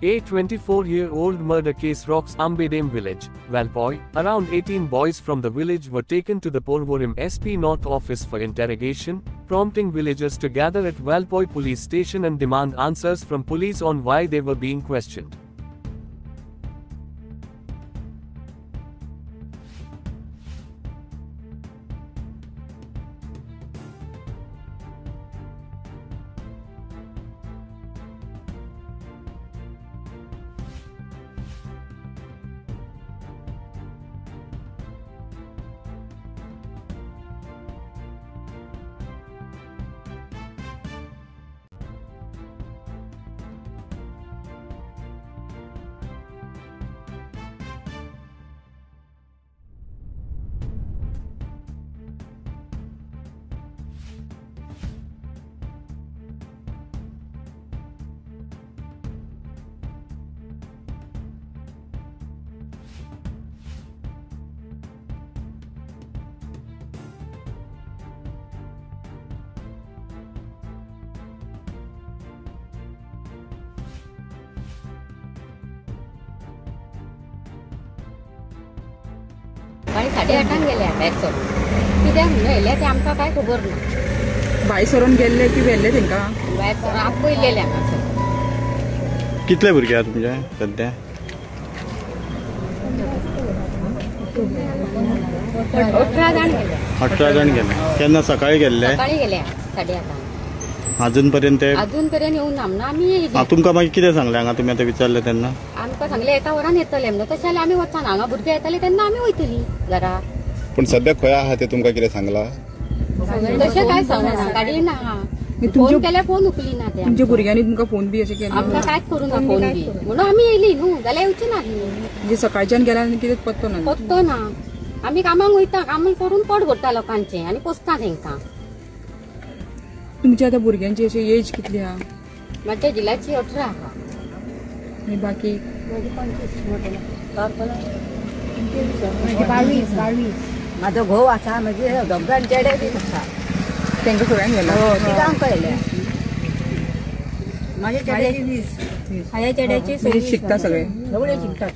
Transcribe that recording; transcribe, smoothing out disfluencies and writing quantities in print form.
A 24-year-old murder case rocks Ambedem village, Valpoi. Around 18 boys from the village were taken to the Porvorim SP North office for interrogation, prompting villagers to gather at Valpoi police station and demand answers from police on why they were being questioned. सकाळी 8:30 गेल्या bag सोडून कित्याक म्हणून येयल्या ते आमकां काय खबर ना. भाई सरून गेल्ले की व्हेल्ले तेंकां बॅग सोडून आपयलेले हांगासर. कितले भुरगे आहा तुमचे सध्या? 18 जाण गेले. 18 जण गेले. केन्ना सकाळी गेल्ले? सकाळी गेल्या 8:30. अजून पर्यंत येऊन ना आमी. तुमकां मागीर कितें सांगलें हांगा तुमी आतां विचारलें तेन्ना? आमकां सांगलें एका वरान येतले म्हणून. तशें जाल्यार आमी वचना. हांगा भुरगे येतले तेन्ना आमी वयतलीं घरा. पण सध्या खंय आहा ते तुमकां कितें सांगलां? तशें काय सांगना. गाडी ना. फोन केल्यार फोन उखली ना ते. तुमच्या भुरग्यांनी तुमकां फोन बी अशें केलें? आमकां कांयच करूं ना फोन बी. म्हणून आमी येयली न्हू. जाल्यार येवची नासली. म्हणजे सकाळच्यान गेल्या आनी कितें पत्तो ना? पत्तो ना. आमी कामाक वयता. काम करून पोट भरता लोकांचें आनी पोसता तेंकां. तुमच्या आतां भुरग्यांची अशी एज कितली आहा? म्हाज्या जिलाची 18 आहा. आनी बाकी? म्हाजी 22. म्हाजो घोव आसा. म्हजे दोगां चेडे बी आसा. तेंकां सगळ्यांक गेला? तिगांक कळयले. म्हाजे चेड्याची 20. हाज्या चेड्याची म्हणजे शिकता सगळे? सगळे शिकतात.